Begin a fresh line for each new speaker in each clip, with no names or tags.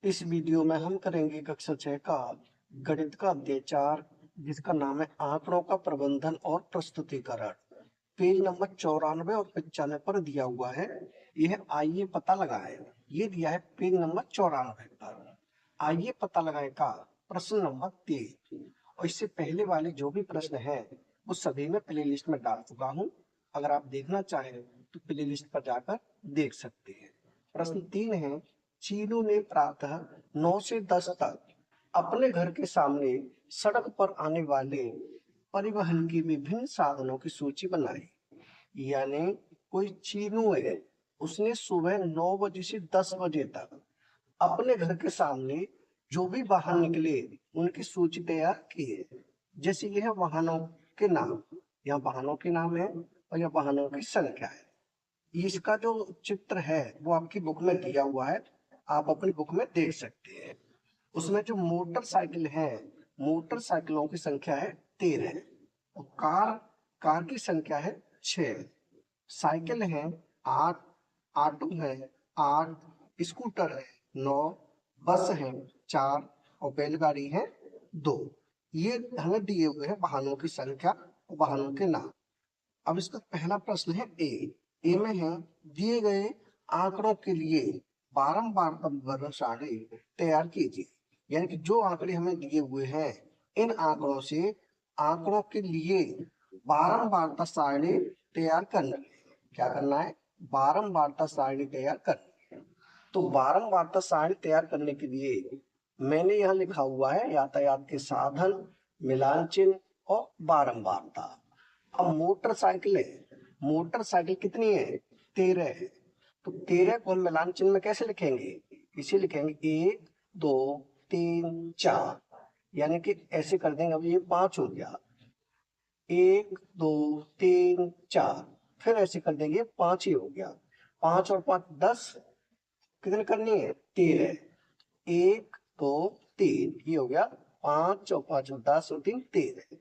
इस वीडियो में हम करेंगे कक्षा 6 का गणित का अध्याय 4, जिसका नाम है आंकड़ों का प्रबंधन और प्रस्तुतिकरण। पेज नंबर 94 और 95 पर दिया हुआ है। यह आइए पता लगाएं। ये दिया है पेज नंबर 94 पर। आइए पता लगाएं का प्रश्न नंबर 3। और इससे पहले वाले जो भी प्रश्न है वो सभी में प्ले लिस्ट में डाल चुका हूँ। अगर आप देखना चाहें तो प्ले लिस्ट पर जाकर देख सकते हैं। प्रश्न 3 है, चीनू ने प्रातः 9 से 10 तक अपने घर के सामने सड़क पर आने वाले परिवहन की विभिन्न साधनों की सूची बनाई। यानी कोई चीनू है, उसने सुबह 9 बजे से 10 बजे तक अपने घर के सामने जो भी वाहन निकले उनकी सूची तैयार की है। जैसे यह वाहनों के नाम, यहाँ वाहनों के नाम है और यह वाहनों की संख्या है। इसका जो चित्र है वो आपकी बुक में दिया हुआ है, आप अपनी बुक में देख सकते हैं। उसमें जो मोटरसाइकिल है, मोटरसाइकिलों की संख्या है 13 और कार की संख्या है 6। साइकिल है 8, ऑटो है 8, स्कूटर है 9, बस है 4 और बैलगाड़ी है 2। ये हमें दिए हुए हैं वाहनों की संख्या, वाहनों के नाम। अब इसका पहला प्रश्न है ए में है, दिए गए आंकड़ों के लिए बारंबार विवरण सारणी तैयार कीजिए। यानी कि जो आंकड़े हमें दिए हुए हैं, इन आंकड़ों से आंकड़ों के लिए बारंबारता सारणी तैयार करना है। क्या करना है? बारंबारता सारणी तैयार करनी है। तो बारंबारता सारणी तैयार करने के लिए मैंने यहाँ लिखा हुआ है यातायात के साधन, मिलान चिन्ह और बारंबारता। अब मोटरसाइकिल है, मोटरसाइकिल कितनी है? 13 है। तो 13 को हम मिलान चिन्ह में कैसे लिखेंगे? इसे लिखेंगे 1 2 3 4, यानी कि ऐसे कर देंगे। अब ये 5 हो गया, 1 2 3 4, फिर ऐसे कर देंगे 5 ही हो गया। 5 और 5 10, कितनी करनी है? 13। 1 2 3 ये हो गया, 5 और 5 10 और 3 13,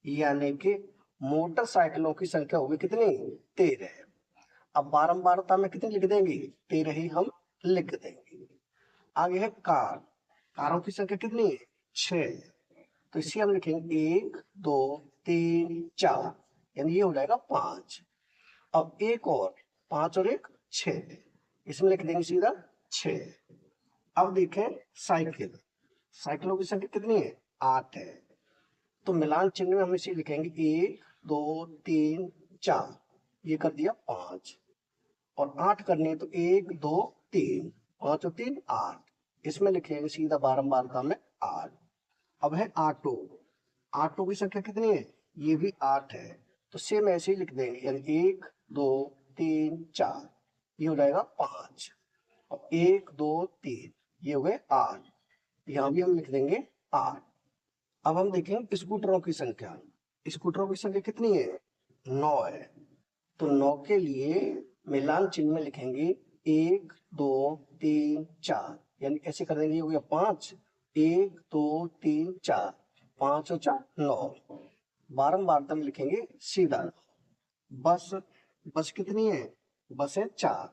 यानी कि मोटरसाइकिलों की संख्या होगी कितनी? 13। अब बारंबारता में कितनी लिख देंगे? 13 ही हम लिख देंगे। आगे है कार, कारों की संख्या कितनी है? 6। तो इसे हम लिखेंगे 1 2 3 4, यानी ये हो जाएगा 5। अब एक और 5 और 1 6, इसमें लिख देंगे सीधा 6। अब देखें साइकिल, साइकिलों की संख्या कितनी है? 8 है। तो मिलान चिन्ह में हम इसे लिखेंगे 1 2 3 4, ये कर दिया 5 और 8 करनी है तो 1 2 3, 5 और 3 8, इसमें लिखेंगे सीधा बारंबारता में 8। अब है ऑटो, ऑटो की संख्या कितनी है? ये भी 8 है। तो सेम ऐसे ही लिख देंगे, यानी 1 2 3 4, ये हो जाएगा 5 और 1 2 3, ये हो गए 8, यहाँ भी हम लिख देंगे 8। अब हम देखेंगे स्कूटरों की संख्या, स्कूटरों की संख्या कितनी है? 9 है। तो 9 के लिए मिलान चिन्ह में लिखेंगे 1 2 3 4, यानी ऐसे कर देंगे, ये हो गया 5, 1 2 3 4, 5 और 4 9, बारंबारता में लिखेंगे सीधा। बस, बस कितनी है? बस है 4।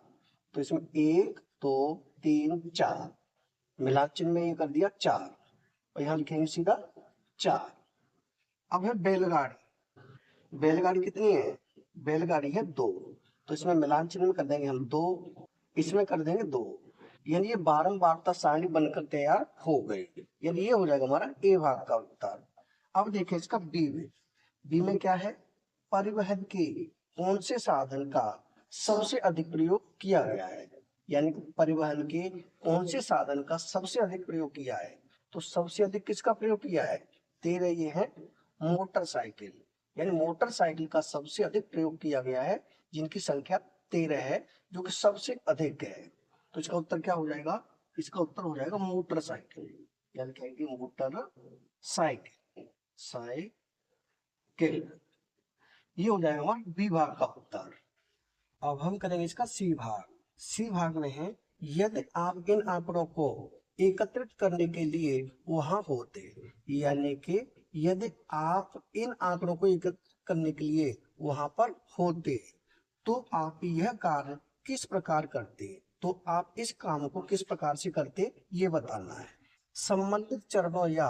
तो इसमें 1 2 3 4, मिलान चिन्ह में ये कर दिया 4 और यहाँ लिखेंगे सीधा 4। अब है बैलगाड़ी, बैलगाड़ी कितनी है? बैलगाड़ी है 2। तो इसमें मिलान चिन्ह में कर देंगे हम 2, इसमें कर देंगे 2, यानी ये बारंबारता सारणी बनकर तैयार हो गई। यानी ये हो जाएगा हमारा ए भाग का उत्तर। अब देखें इसका बी में, बी में क्या है? परिवहन के कौन से साधन का सबसे अधिक प्रयोग किया गया है। यानी कि परिवहन के कौन से साधन का सबसे अधिक प्रयोग किया है। तो सबसे अधिक किसका प्रयोग किया है? 13 ये है मोटरसाइकिल, यानी मोटरसाइकिल का सबसे अधिक प्रयोग किया गया है, जिनकी संख्या 13 है, जो कि सबसे अधिक है। तो इसका उत्तर क्या हो जाएगा? इसका उत्तर हो जाएगा मोटरसाइकिल, यानी कहेंगे मोटर साइकिल, साइकिल। ये हो जाएगा हमारा बी भाग का उत्तर। अब हम करेंगे इसका सी भाग। सी भाग में है, यदि आप इन आंकड़ों को एकत्रित करने के लिए वहां होते, यानी कि यदि आप इन आंकड़ों को एकत्रित करने के लिए वहां पर होते तो आप यह कार्य किस प्रकार करते। तो आप इस काम को किस प्रकार से करते ये बताना है। संबंधित चरणों या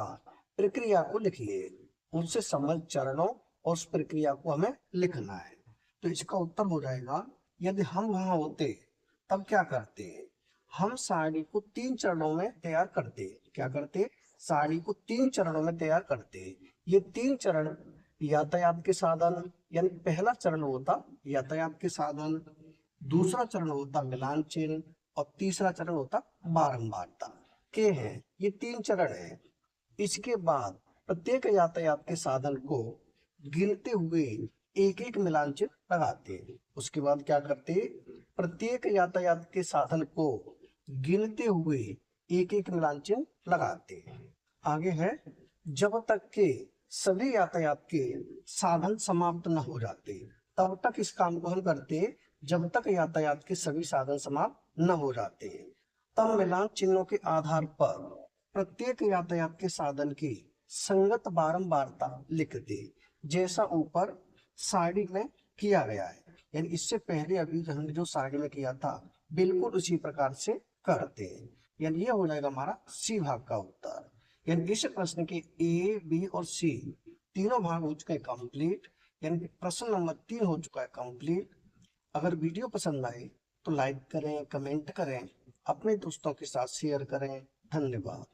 प्रक्रिया को लिखिए। उनसे संबंधित चरणों और उस प्रक्रिया को हमें लिखना है। तो इसका उत्तर हो जाएगा, यदि हम वहां होते तब क्या करते। हम साड़ी को 3 चरणों में तैयार करते। क्या करते? साड़ी को 3 चरणों में तैयार करते। ये 3 चरण यातायात के साधन, यानी पहला चरण होता यातायात के साधन, दूसरा चरण होता मिलान चिन्ह और तीसरा चरण होता बारंबारता के हैं। ये 3 चरण है। इसके बाद प्रत्येक यातायात के साधन को गिनते हुए एक एक मिलान चिन्ह लगाते। उसके बाद क्या करते? प्रत्येक यातायात के साधन को गिनते हुए एक एक मिलान चिन्ह लगाते। आगे है, जब तक के सभी यातायात के साधन समाप्त न हो जाते, तब तक इस काम को हम करते जब तक यातायात के सभी साधन समाप्त न हो जाते। तब मिलान चिन्हों के आधार पर प्रत्येक यातायात के साधन की संगत बारंबारता लिख दे, जैसा ऊपर सारणी में किया गया है। यानी इससे पहले अभी हमने जो सारणी में किया था बिल्कुल उसी प्रकार से करते हैं। यानी ये हो जाएगा हमारा सी भाग का उत्तर। यानी इस प्रश्न के ए, बी और सी तीनों भाग हो चुके हैं कंप्लीट। यानी प्रश्न नंबर 3 हो चुका है कंप्लीट। अगर वीडियो पसंद आए तो लाइक करें, कमेंट करें, अपने दोस्तों के साथ शेयर करें। धन्यवाद।